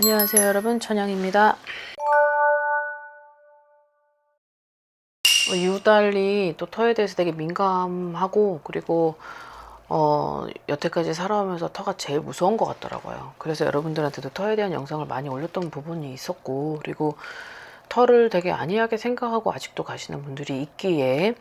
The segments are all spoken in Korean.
안녕하세요 여러분, 천양입니다. 유달리 또 터에 대해서 되게 민감하고, 그리고 여태까지 살아오면서 터가 제일 무서운 것 같더라고요. 그래서 여러분들한테도 터에 대한 영상을 많이 올렸던 부분이 있었고, 그리고 터를 되게 안이하게 생각하고 아직도 가시는 분들이 있기에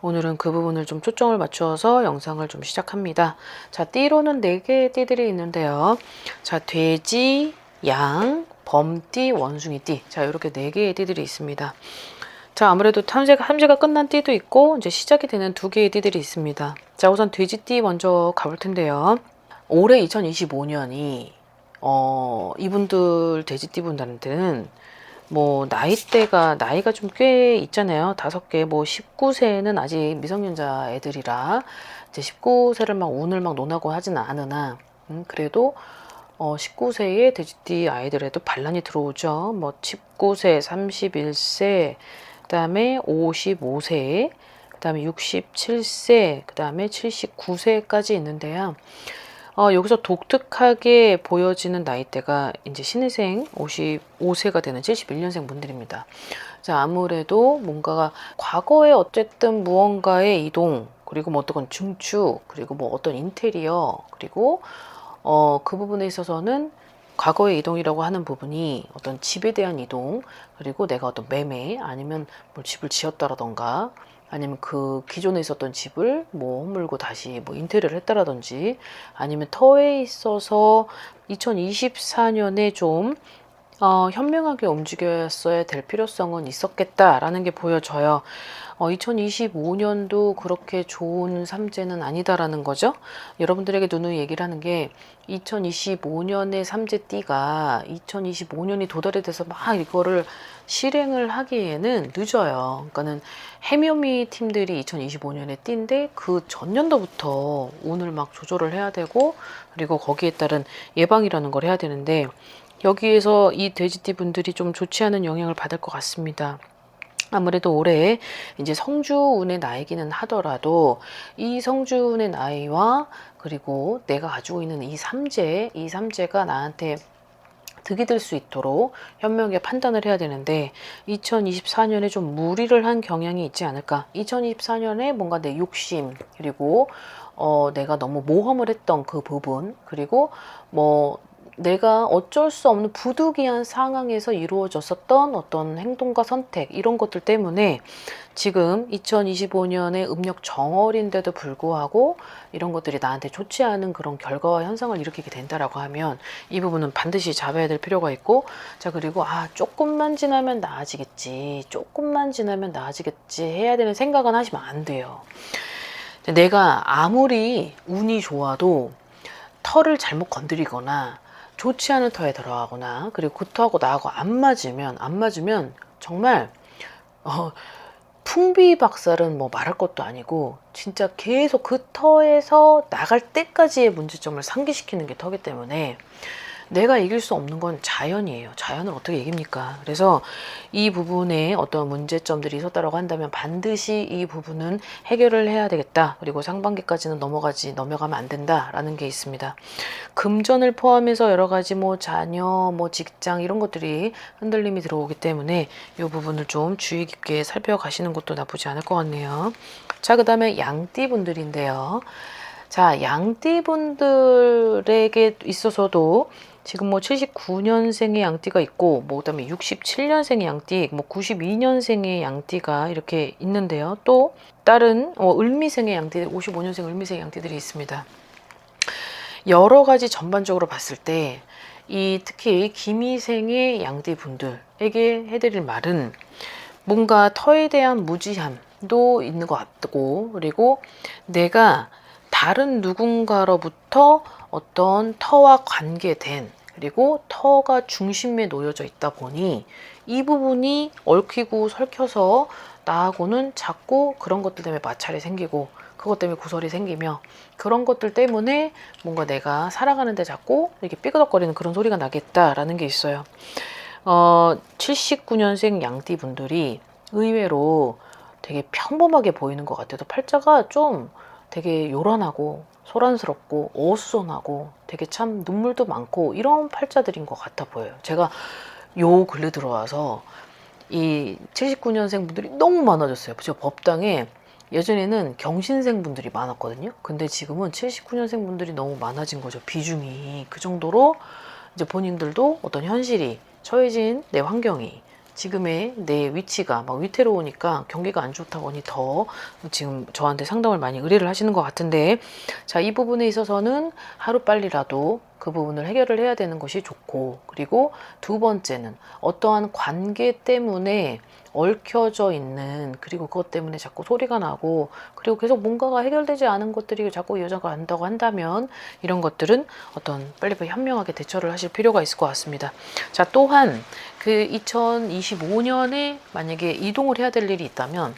오늘은 그 부분을 좀 초점을 맞춰서 영상을 좀 시작합니다. 자, 띠로는 4개의 띠들이 있는데요. 자, 돼지, 양, 범띠, 원숭이띠. 자, 이렇게 4개의 띠들이 있습니다. 자, 아무래도 탐제가 끝난 띠도 있고 이제 시작이 되는 2개의 띠들이 있습니다. 자, 우선 돼지띠 먼저 가볼 텐데요. 올해 2025년이 이분들 돼지띠 분들한테는 뭐 나이가 좀 꽤 있잖아요. 5개, 뭐 19세는 아직 미성년자 애들이라 이제 19세를 막 운을 막 논하고 하지는 않으나, 그래도 19세의 돼지띠 아이들에도 반란이 들어오죠. 뭐 19세, 31세, 그다음에 55세, 그다음에 67세, 그다음에 79세까지 있는데요. 여기서 독특하게 보여지는 나이대가 이제 신의생 55세가 되는 71년생 분들입니다. 자, 아무래도 뭔가가 과거에 어쨌든 무언가의 이동, 그리고 뭐 어떤 증축, 그리고 뭐 어떤 인테리어, 그리고 그 부분에 있어서는 과거의 이동이라고 하는 부분이 어떤 집에 대한 이동, 그리고 내가 어떤 매매, 아니면 뭐 집을 지었다라던가, 아니면 그 기존에 있었던 집을 뭐 허물고 다시 뭐 인테리어를 했다라든지, 아니면 터에 있어서 2024년에 좀 현명하게 움직였어야 될 필요성은 있었겠다라는 게 보여져요. 2025년도 그렇게 좋은 삼재는 아니다라는 거죠. 여러분들에게 누누이 얘기를 하는 게 2025년의 삼재띠가 2025년이 도달이 돼서 막 이거를 실행을 하기에는 늦어요. 그러니까는 해묘미 팀들이 2025년에 띠인데 그 전년도부터 운을 막 조절을 해야 되고, 그리고 거기에 따른 예방이라는 걸 해야 되는데, 여기에서 이 돼지띠 분들이 좀 좋지 않은 영향을 받을 것 같습니다. 아무래도 올해 이제 성주운의 나이기는 하더라도 이 성주운의 나이와, 그리고 내가 가지고 있는 이 삼재가 나한테 득이 될 수 있도록 현명하게 판단을 해야 되는데, 2024년에 좀 무리를 한 경향이 있지 않을까. 2024년에 뭔가 내 욕심, 그리고 내가 너무 모험을 했던 그 부분, 그리고 뭐 내가 어쩔 수 없는 부득이한 상황에서 이루어졌었던 어떤 행동과 선택, 이런 것들 때문에 지금 2025년에 음력 정월인데도 불구하고 이런 것들이 나한테 좋지 않은 그런 결과와 현상을 일으키게 된다라고 하면, 이 부분은 반드시 잡아야 될 필요가 있고, 자, 그리고 조금만 지나면 나아지겠지, 조금만 지나면 나아지겠지 해야 되는 생각은 하시면 안 돼요. 내가 아무리 운이 좋아도 털을 잘못 건드리거나 좋지 않은 터에 들어가거나, 그리고 그 터하고 나하고 안 맞으면 정말 풍비박살은 뭐 말할 것도 아니고, 진짜 계속 그 터에서 나갈 때까지의 문제점을 상기시키는 게 터기 때문에 내가 이길 수 없는 건 자연이에요. 자연을 어떻게 이깁니까? 그래서 이 부분에 어떤 문제점들이 있었다고 한다면 반드시 이 부분은 해결을 해야 되겠다. 그리고 상반기까지는 넘어가면 안 된다라는 게 있습니다. 금전을 포함해서 여러 가지 뭐 자녀, 뭐 직장, 이런 것들이 흔들림이 들어오기 때문에 이 부분을 좀 주의 깊게 살펴가시는 것도 나쁘지 않을 것 같네요. 자, 그 다음에 양띠 분들인데요. 자, 양띠 분들에게 있어서도 지금 뭐 79년생의 양띠가 있고, 뭐 그다음에 67년생의 양띠, 뭐 92년생의 양띠가 이렇게 있는데요. 또 다른 을미생의 양띠, 55년생 을미생 양띠들이 있습니다. 여러 가지 전반적으로 봤을 때 특히 기미생의 양띠 분들에게 해드릴 말은, 뭔가 터에 대한 무지함도 있는 것 같고, 그리고 내가 다른 누군가로부터 어떤 터와 관계된, 그리고 터가 중심에 놓여져 있다 보니 이 부분이 얽히고 설켜서 나하고는 자꾸 그런 것들 때문에 마찰이 생기고, 그것 때문에 구설이 생기며, 그런 것들 때문에 뭔가 내가 살아가는데 자꾸 이렇게 삐그덕거리는 그런 소리가 나겠다라는 게 있어요. 79년생 양띠 분들이 의외로 되게 평범하게 보이는 것 같아요. 팔자가 좀 되게 요란하고 소란스럽고 어수선하고 되게 참 눈물도 많고 이런 팔자들인 것 같아 보여요. 제가 요 근래 들어와서 이 79년생 분들이 너무 많아졌어요. 저 법당에 예전에는 경신생 분들이 많았거든요. 근데 지금은 79년생 분들이 너무 많아진 거죠. 비중이 그 정도로 이제 본인들도 어떤 현실이 처해진 내 환경이 지금의 내 위치가 막 위태로우니까 경기가 안 좋다고 하니 더 지금 저한테 상담을 많이 의뢰를 하시는 것 같은데, 자, 이 부분에 있어서는 하루빨리라도 그 부분을 해결을 해야 되는 것이 좋고, 그리고 두 번째는 어떠한 관계 때문에 얽혀져 있는, 그리고 그것 때문에 자꾸 소리가 나고, 그리고 계속 뭔가가 해결되지 않은 것들이 자꾸 이어져가 한다고 한다면 이런 것들은 어떤 빨리빨리 현명하게 대처를 하실 필요가 있을 것 같습니다. 자, 또한 그 2025년에 만약에 이동을 해야 될 일이 있다면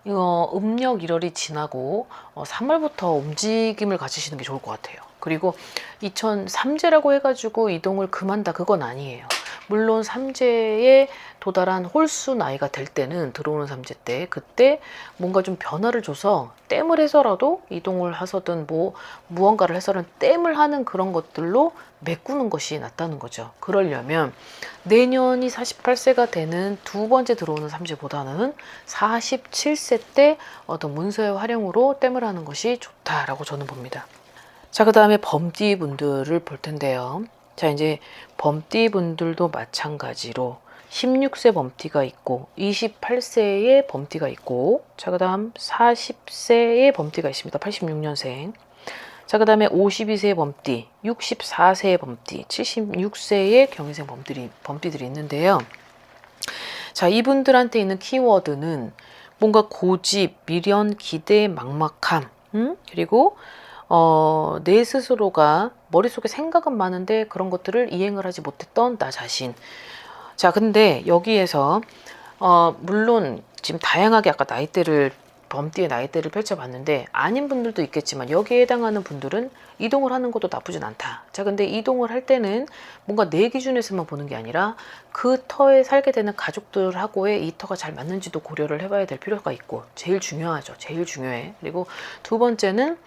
음력 1월이 지나고 3월부터 움직임을 가지시는 게 좋을 것 같아요. 그리고 2003제라고 해가지고 이동을 금한다, 그건 아니에요. 물론 삼재에 도달한 홀수 나이가 될 때는, 들어오는 삼재 때, 그때 뭔가 좀 변화를 줘서 댐을 해서라도 이동을 하서든 뭐 무언가를 해서는 댐을 하는 그런 것들로 메꾸는 것이 낫다는 거죠. 그러려면 내년이 48세가 되는 두 번째 들어오는 삼재보다는 47세 때 어떤 문서의 활용으로 댐을 하는 것이 좋다라고 저는 봅니다. 자, 그 다음에 범띠 분들을 볼 텐데요. 자, 이제 범띠 분들도 마찬가지로 16세 범띠가 있고 28세의 범띠가 있고, 자, 그 다음 40세의 범띠가 있습니다. 86년생. 자, 그 다음에 52세의 범띠, 64세의 범띠, 76세의 경인생 범띠들이 있는데요. 자, 이분들한테 있는 키워드는 뭔가 고집, 미련, 기대, 막막함, 그리고 내 스스로가 머릿속에 생각은 많은데 그런 것들을 이행을 하지 못했던 나 자신. 자, 근데 여기에서 물론 지금 다양하게 아까 범띠의 나이대를 펼쳐봤는데 아닌 분들도 있겠지만 여기에 해당하는 분들은 이동을 하는 것도 나쁘진 않다. 자, 근데 이동을 할 때는 뭔가 내 기준에서만 보는 게 아니라 그 터에 살게 되는 가족들하고의 이 터가 잘 맞는지도 고려를 해봐야 될 필요가 있고, 제일 중요하죠. 제일 중요해. 그리고 두 번째는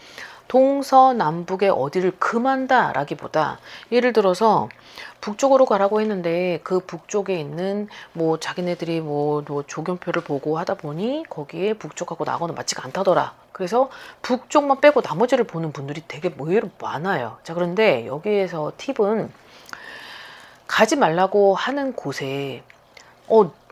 동서남북의 어디를 금한다 라기보다, 예를 들어서 북쪽으로 가라고 했는데 그 북쪽에 있는 뭐 자기네들이 뭐 조견표를 보고 하다 보니 거기에 북쪽하고 나하고는 맞지가 않다더라. 그래서 북쪽만 빼고 나머지를 보는 분들이 되게 의외로 많아요. 자, 그런데 여기에서 팁은 가지 말라고 하는 곳에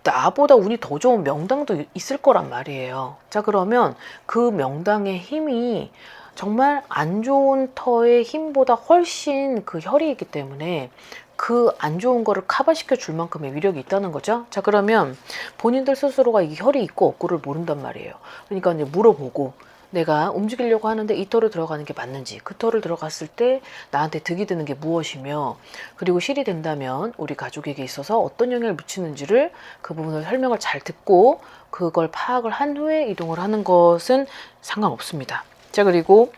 나보다 운이 더 좋은 명당도 있을 거란 말이에요. 자, 그러면 그 명당의 힘이 정말 안 좋은 터의 힘보다 훨씬 그 혈이 있기 때문에 그 안 좋은 거를 커버시켜 줄 만큼의 위력이 있다는 거죠. 자, 그러면 본인들 스스로가 이게 혈이 있고 없고를 모른단 말이에요. 그러니까 이제 물어보고, 내가 움직이려고 하는데 이 터를 들어가는 게 맞는지, 그 터를 들어갔을 때 나한테 득이 되는 게 무엇이며, 그리고 실이 된다면 우리 가족에게 있어서 어떤 영향을 미치는지를 그 부분을 설명을 잘 듣고 그걸 파악을 한 후에 이동을 하는 것은 상관없습니다. 자, 그리고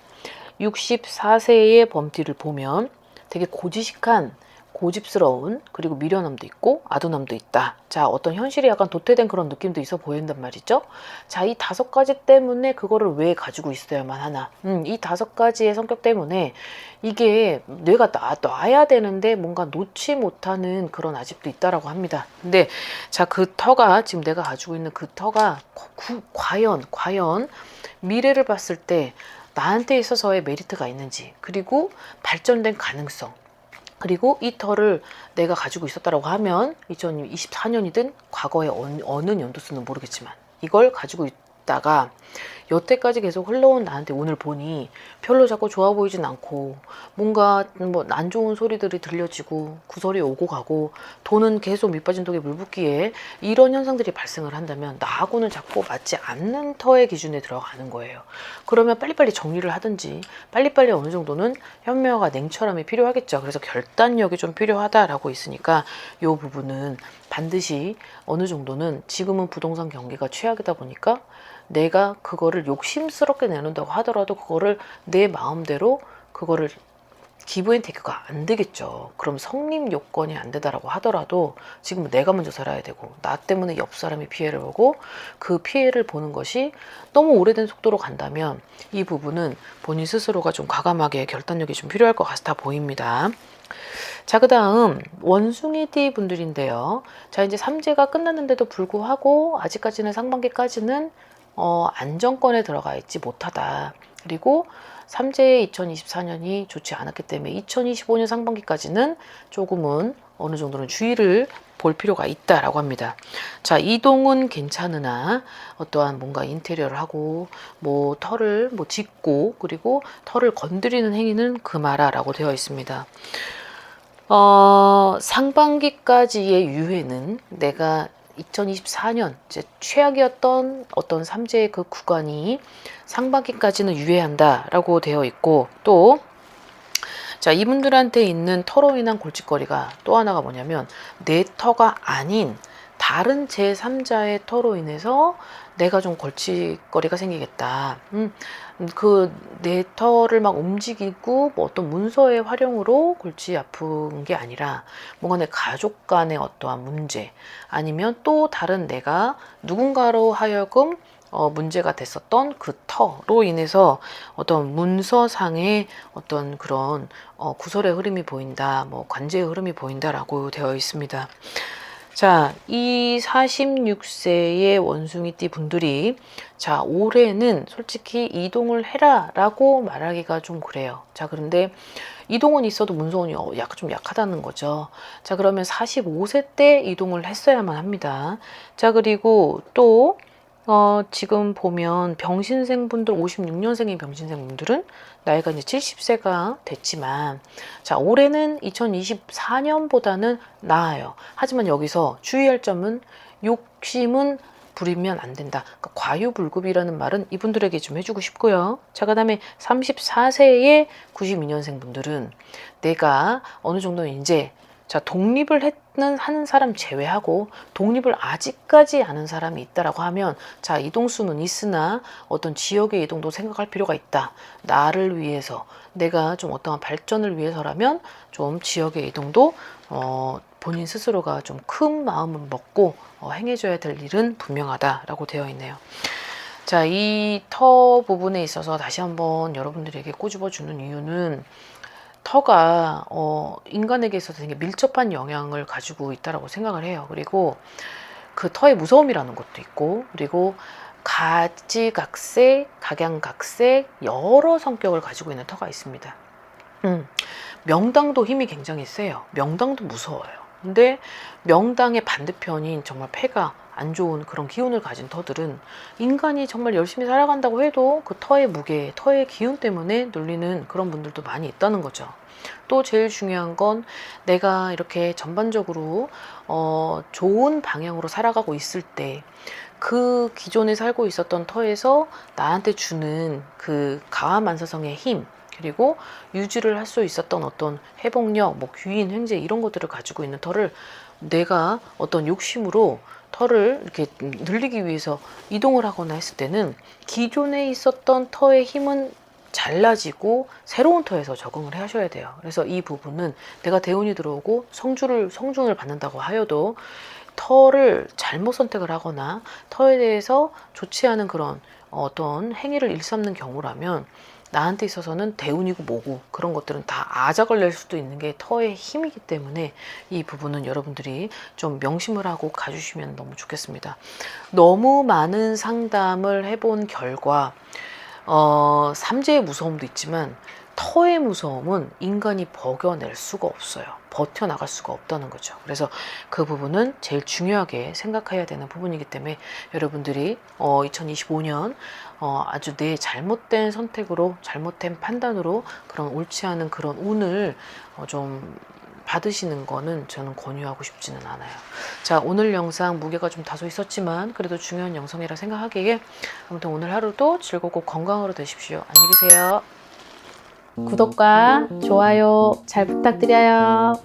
64세의 범띠를 보면 되게 고지식한, 고집스러운, 그리고 미련함도 있고 아둔함도 있다. 자, 어떤 현실이 약간 도태된 그런 느낌도 있어 보인단 말이죠. 자, 이 5가지 때문에 그거를 왜 가지고 있어야만 하나. 이 5가지의 성격 때문에 이게 뇌가 놔야 되는데 뭔가 놓지 못하는 그런 아집도 있다라고 합니다. 근데 자, 그 터가, 지금 내가 가지고 있는 그 터가 과연 미래를 봤을 때 나한테 있어서의 메리트가 있는지, 그리고 발전된 가능성, 그리고 이 터를 내가 가지고 있었다라고 하면 2024년이든 과거의 어느 연도수는 모르겠지만 이걸 가지고 있다가 여태까지 계속 흘러온 나한테 오늘 보니 별로 자꾸 좋아 보이진 않고, 뭔가 뭐 안 좋은 소리들이 들려지고 구설이 오고 가고 돈은 계속 밑빠진 독에 물 붓기에 이런 현상들이 발생을 한다면 나하고는 자꾸 맞지 않는 터의 기준에 들어가는 거예요. 그러면 빨리빨리 정리를 하든지 빨리빨리 어느 정도는 현명과 냉철함이 필요하겠죠. 그래서 결단력이 좀 필요하다라고 있으니까 이 부분은 반드시 어느 정도는, 지금은 부동산 경기가 최악이다 보니까 내가 그거를 욕심스럽게 내놓는다고 하더라도 그거를 내 마음대로 그거를 기브앤테이크가 안 되겠죠. 그럼 성립 요건이 안 되다라고 하더라도 지금 내가 먼저 살아야 되고 나 때문에 옆 사람이 피해를 보고 그 피해를 보는 것이 너무 오래된 속도로 간다면 이 부분은 본인 스스로가 좀 과감하게 결단력이 좀 필요할 것 같아 보입니다. 자, 그 다음 원숭이띠 분들인데요. 자, 이제 삼재가 끝났는데도 불구하고 아직까지는 상반기까지는 안정권에 들어가 있지 못하다. 그리고 삼재의 2024년이 좋지 않았기 때문에 2025년 상반기까지는 조금은 어느 정도는 주의를 볼 필요가 있다라고 합니다. 자, 이동은 괜찮으나 어떠한 뭔가 인테리어를 하고 뭐 털을 뭐 짚고 그리고 털을 건드리는 행위는 금하라라고 되어 있습니다. 상반기까지의 유해는 내가 2024년 이제 최악이었던 어떤 삼재의 그 구간이 상반기까지는 유예한다라고 되어 있고 또 자, 이분들한테 있는 터로 인한 골칫거리가 또 하나가 뭐냐면 내 터가 아닌 다른 제3자의 터로 인해서 내가 좀 골칫거리가 생기겠다. 그 내 터를 막 움직이고 뭐 어떤 문서의 활용으로 골치 아픈 게 아니라 뭔가 내 가족 간의 어떠한 문제 아니면 또 다른 내가 누군가로 하여금 문제가 됐었던 그 터로 인해서 어떤 문서상의 어떤 그런 구설의 흐름이 보인다, 뭐 관제의 흐름이 보인다라고 되어 있습니다. 자, 이 46세의 원숭이띠 분들이 자, 올해는 솔직히 이동을 해라라고 말하기가 좀 그래요. 자, 그런데 이동은 있어도 문서운이 약간 좀 약하다는 거죠. 자, 그러면 45세 때 이동을 했어야만 합니다. 자, 그리고 또 지금 보면 병신생분들 56년생의 병신생분들은 나이가 이제 70세가 됐지만 자, 올해는 2024년보다는 나아요. 하지만 여기서 주의할 점은 욕심은 부리면 안 된다. 그러니까 과유불급이라는 말은 이분들에게 좀 해주고 싶고요. 자, 그 다음에 34세의 92년생 분들은 내가 어느 정도는 이제 자, 독립을 하는 사람 제외하고 독립을 아직까지 아는 사람이 있다라고 하면 자, 이동수는 있으나 어떤 지역의 이동도 생각할 필요가 있다. 나를 위해서 내가 좀 어떠한 발전을 위해서라면 좀 지역의 이동도 본인 스스로가 좀 큰 마음을 먹고 행해줘야 될 일은 분명하다라고 되어 있네요. 자, 이 터 부분에 있어서 다시 한번 여러분들에게 꼬집어 주는 이유는 터가 인간에게 있어서 되게 밀접한 영향을 가지고 있다라고 생각을 해요. 그리고 그 터의 무서움이라는 것도 있고 그리고 가지각색, 각양각색 여러 성격을 가지고 있는 터가 있습니다. 명당도 힘이 굉장히 세요. 명당도 무서워요. 근데 명당의 반대편인 정말 폐가 안 좋은 그런 기운을 가진 터들은 인간이 정말 열심히 살아간다고 해도 그 터의 무게, 터의 기운 때문에 눌리는 그런 분들도 많이 있다는 거죠. 또 제일 중요한 건 내가 이렇게 전반적으로 좋은 방향으로 살아가고 있을 때 그 기존에 살고 있었던 터에서 나한테 주는 그 가와만사성의 힘 그리고 유지를 할 수 있었던 어떤 회복력, 뭐 귀인, 횡재 이런 것들을 가지고 있는 터를 내가 어떤 욕심으로 터를 이렇게 늘리기 위해서 이동을 하거나 했을 때는 기존에 있었던 터의 힘은 잘라지고 새로운 터에서 적응을 하셔야 돼요. 그래서 이 부분은 내가 대운이 들어오고 성준을 받는다고 하여도 터를 잘못 선택을 하거나 터에 대해서 좋지 않은 그런 어떤 행위를 일삼는 경우라면 나한테 있어서는 대운이고 뭐고 그런 것들은 다 아작을 낼 수도 있는 게 터의 힘이기 때문에 이 부분은 여러분들이 좀 명심을 하고 가주시면 너무 좋겠습니다. 너무 많은 상담을 해본 결과 삼재의 무서움도 있지만 터의 무서움은 인간이 버겨낼 수가 없어요. 버텨나갈 수가 없다는 거죠. 그래서 그 부분은 제일 중요하게 생각해야 되는 부분이기 때문에 여러분들이 2025년 아주 내 잘못된 선택으로 잘못된 판단으로 그런 옳지 않은 그런 운을 좀 받으시는 거는 저는 권유하고 싶지는 않아요. 자, 오늘 영상 무게가 좀 다소 있었지만 그래도 중요한 영상이라 생각하기에 아무튼 오늘 하루도 즐겁고 건강으로 되십시오. 안녕히 계세요. 구독과 좋아요 잘 부탁드려요.